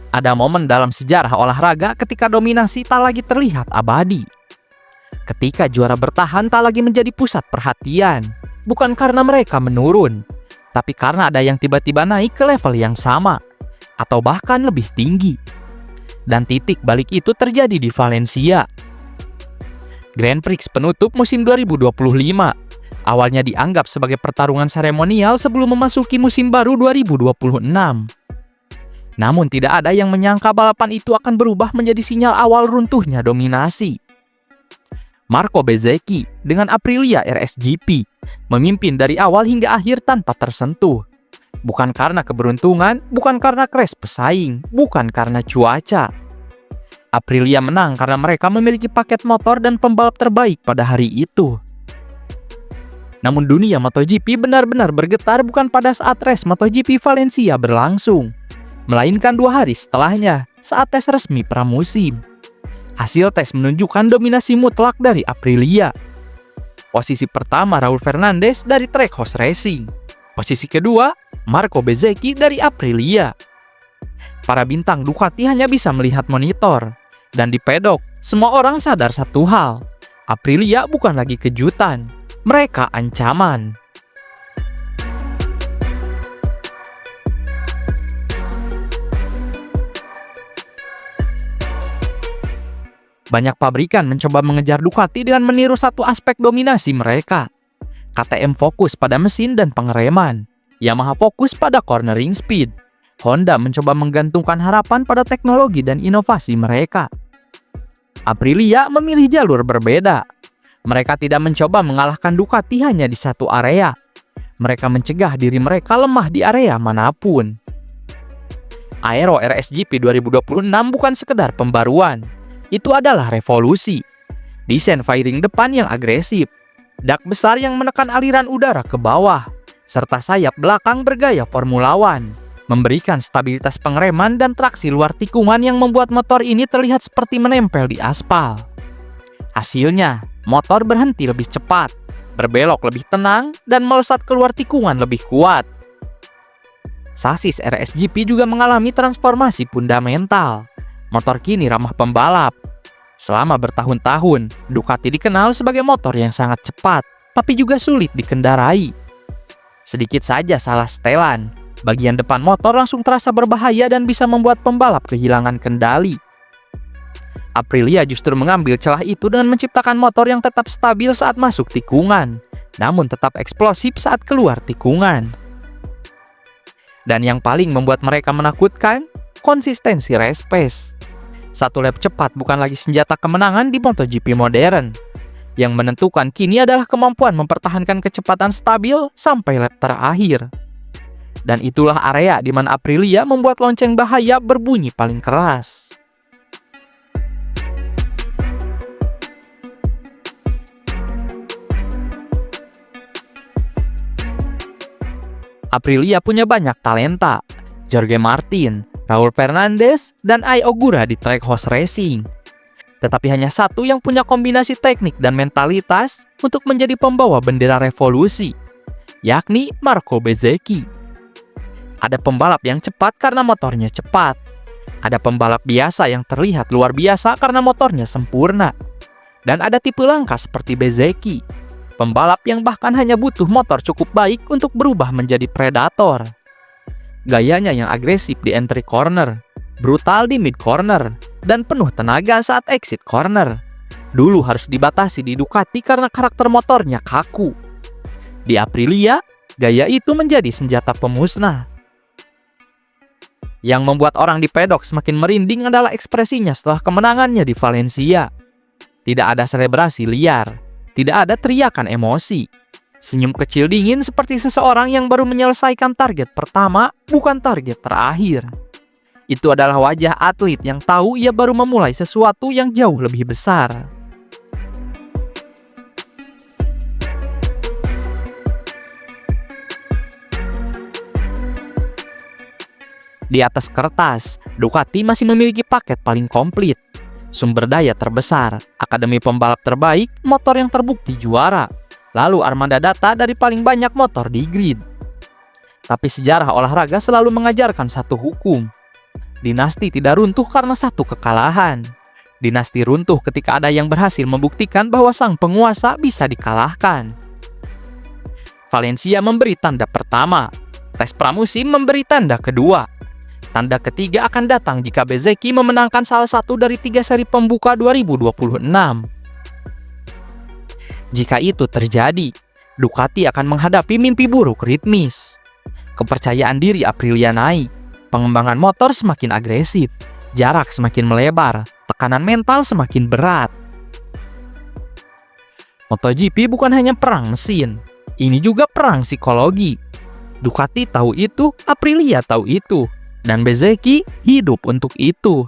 Ada momen dalam sejarah olahraga ketika dominasi tak lagi terlihat abadi. Ketika juara bertahan tak lagi menjadi pusat perhatian, bukan karena mereka menurun, tapi karena ada yang tiba-tiba naik ke level yang sama, atau bahkan lebih tinggi. Dan titik balik itu terjadi di Valencia. Grand Prix penutup musim 2025, awalnya dianggap sebagai pertarungan seremonial sebelum memasuki musim baru 2026. Namun tidak ada yang menyangka balapan itu akan berubah menjadi sinyal awal runtuhnya dominasi. Marco Bezzecchi dengan Aprilia RSGP memimpin dari awal hingga akhir tanpa tersentuh. Bukan karena keberuntungan, bukan karena crash pesaing, bukan karena cuaca. Aprilia menang karena mereka memiliki paket motor dan pembalap terbaik pada hari itu. Namun dunia MotoGP benar-benar bergetar bukan pada saat race MotoGP Valencia berlangsung, melainkan 2 hari setelahnya saat tes resmi pramusim. Hasil tes menunjukkan dominasi mutlak dari Aprilia. Posisi pertama Raul Fernandez dari Trackhouse Racing. Posisi kedua Marco Bezzecchi dari Aprilia. Para bintang Ducati hanya bisa melihat monitor. Dan di pedok, semua orang sadar satu hal. Aprilia bukan lagi kejutan, mereka ancaman. Banyak pabrikan mencoba mengejar Ducati dengan meniru satu aspek dominasi mereka. KTM fokus pada mesin dan pengereman. Yamaha fokus pada cornering speed. Honda mencoba menggantungkan harapan pada teknologi dan inovasi mereka. Aprilia memilih jalur berbeda. Mereka tidak mencoba mengalahkan Ducati hanya di satu area. Mereka mencegah diri mereka lemah di area manapun. Aero RSGP 2026 bukan sekedar pembaruan. Itu adalah revolusi. Desain fairing depan yang agresif, dak besar yang menekan aliran udara ke bawah, serta sayap belakang bergaya Formula One, memberikan stabilitas pengereman dan traksi luar tikungan yang membuat motor ini terlihat seperti menempel di aspal. Hasilnya, motor berhenti lebih cepat, berbelok lebih tenang, dan melesat keluar tikungan lebih kuat. Sasis RSGP juga mengalami transformasi fundamental. Motor kini ramah pembalap. Selama bertahun-tahun, Ducati dikenal sebagai motor yang sangat cepat, tapi juga sulit dikendarai. Sedikit saja salah setelan, bagian depan motor langsung terasa berbahaya dan bisa membuat pembalap kehilangan kendali. Aprilia justru mengambil celah itu dengan menciptakan motor yang tetap stabil saat masuk tikungan, namun tetap eksplosif saat keluar tikungan. Dan yang paling membuat mereka menakutkan, konsistensi race pace. Satu lap cepat bukan lagi senjata kemenangan di MotoGP modern. Yang menentukan kini adalah kemampuan mempertahankan kecepatan stabil sampai lap terakhir. Dan itulah area di mana Aprilia membuat lonceng bahaya berbunyi paling keras. Aprilia punya banyak talenta. Jorge Martin, Raul Fernandez, dan Ai Ogura di Trackhouse Racing. Tetapi hanya satu yang punya kombinasi teknik dan mentalitas untuk menjadi pembawa bendera revolusi, yakni Marco Bezzecchi. Ada pembalap yang cepat karena motornya cepat. Ada pembalap biasa yang terlihat luar biasa karena motornya sempurna. Dan ada tipe langka seperti Bezzecchi, pembalap yang bahkan hanya butuh motor cukup baik untuk berubah menjadi predator. Gayanya yang agresif di entry corner, brutal di mid corner, dan penuh tenaga saat exit corner. Dulu harus dibatasi di Ducati karena karakter motornya kaku. Di Aprilia, gaya itu menjadi senjata pemusnah. Yang membuat orang di pedok semakin merinding adalah ekspresinya setelah kemenangannya di Valencia. Tidak ada selebrasi liar, tidak ada teriakan emosi. Senyum kecil dingin seperti seseorang yang baru menyelesaikan target pertama, bukan target terakhir. Itu adalah wajah atlet yang tahu ia baru memulai sesuatu yang jauh lebih besar. Di atas kertas, Ducati masih memiliki paket paling komplit. Sumber daya terbesar, akademi pembalap terbaik, motor yang terbukti juara, lalu armada data dari paling banyak motor di grid. Tapi sejarah olahraga selalu mengajarkan satu hukum. Dinasti tidak runtuh karena satu kekalahan. Dinasti runtuh ketika ada yang berhasil membuktikan bahwa sang penguasa bisa dikalahkan. Valencia memberi tanda pertama. Tes pramusim memberi tanda kedua. Tanda ketiga akan datang jika Bezzecchi memenangkan salah satu dari 3 seri pembuka 2026. Jika itu terjadi, Ducati akan menghadapi mimpi buruk ritmis. Kepercayaan diri Aprilia naik, pengembangan motor semakin agresif, jarak semakin melebar, tekanan mental semakin berat. MotoGP bukan hanya perang mesin, ini juga perang psikologi. Ducati tahu itu, Aprilia tahu itu, dan Bezzecchi hidup untuk itu.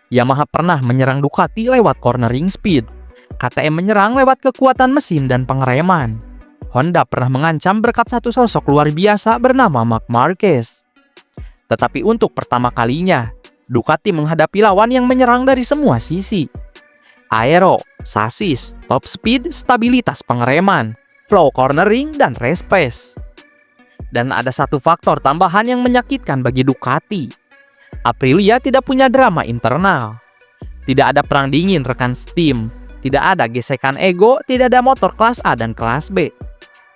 Yamaha pernah menyerang Ducati lewat cornering speed. KTM menyerang lewat kekuatan mesin dan pengereman. Honda pernah mengancam berkat satu sosok luar biasa bernama Marc Marquez. Tetapi untuk pertama kalinya, Ducati menghadapi lawan yang menyerang dari semua sisi. Aero, sasis, top speed, stabilitas pengereman, flow cornering, dan race pace. Dan ada satu faktor tambahan yang menyakitkan bagi Ducati. Aprilia tidak punya drama internal. Tidak ada perang dingin rekan tim, tidak ada gesekan ego, tidak ada motor kelas A dan kelas B.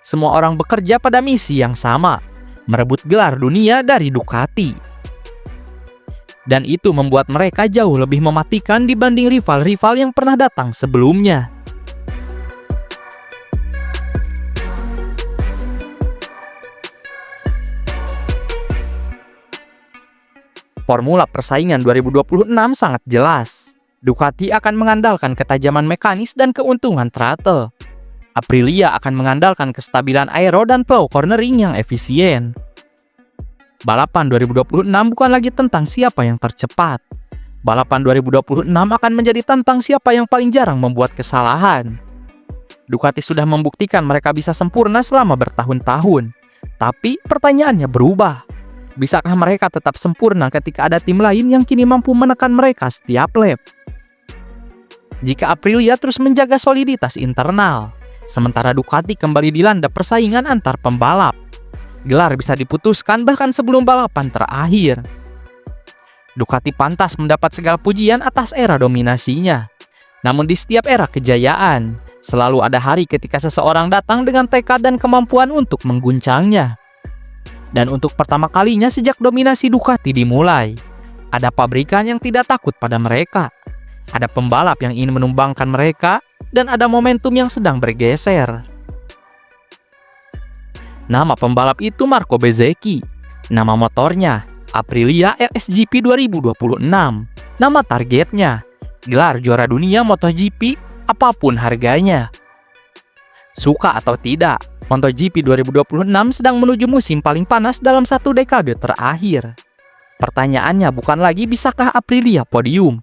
Semua orang bekerja pada misi yang sama, merebut gelar dunia dari Ducati. Dan itu membuat mereka jauh lebih mematikan dibanding rival-rival yang pernah datang sebelumnya. Formula persaingan 2026 sangat jelas. Ducati akan mengandalkan ketajaman mekanis dan keuntungan throttle. Aprilia akan mengandalkan kestabilan aero dan flow cornering yang efisien. Balapan 2026 bukan lagi tentang siapa yang tercepat. Balapan 2026 akan menjadi tentang siapa yang paling jarang membuat kesalahan. Ducati sudah membuktikan mereka bisa sempurna selama bertahun-tahun. Tapi pertanyaannya berubah. Bisakah mereka tetap sempurna ketika ada tim lain yang kini mampu menekan mereka setiap lap? Jika Aprilia terus menjaga soliditas internal, sementara Ducati kembali dilanda persaingan antar pembalap, gelar bisa diputuskan bahkan sebelum balapan terakhir. Ducati pantas mendapat segala pujian atas era dominasinya. Namun di setiap era kejayaan, selalu ada hari ketika seseorang datang dengan tekad dan kemampuan untuk mengguncangnya. Dan untuk pertama kalinya sejak dominasi Ducati dimulai, ada pabrikan yang tidak takut pada mereka. Ada pembalap yang ingin menumbangkan mereka, dan ada momentum yang sedang bergeser. Nama pembalap itu Marco Bezzecchi. Nama motornya Aprilia RSGP 2026. Nama targetnya gelar juara dunia MotoGP apapun harganya. Suka atau tidak, MotoGP 2026 sedang menuju musim paling panas dalam satu dekade terakhir. Pertanyaannya bukan lagi bisakah Aprilia podium.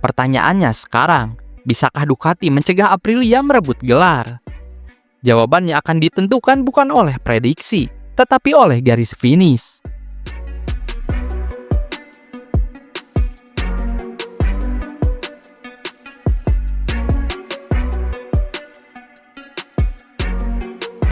Pertanyaannya sekarang, bisakah Ducati mencegah Aprilia merebut gelar? Jawabannya akan ditentukan bukan oleh prediksi, tetapi oleh garis finish.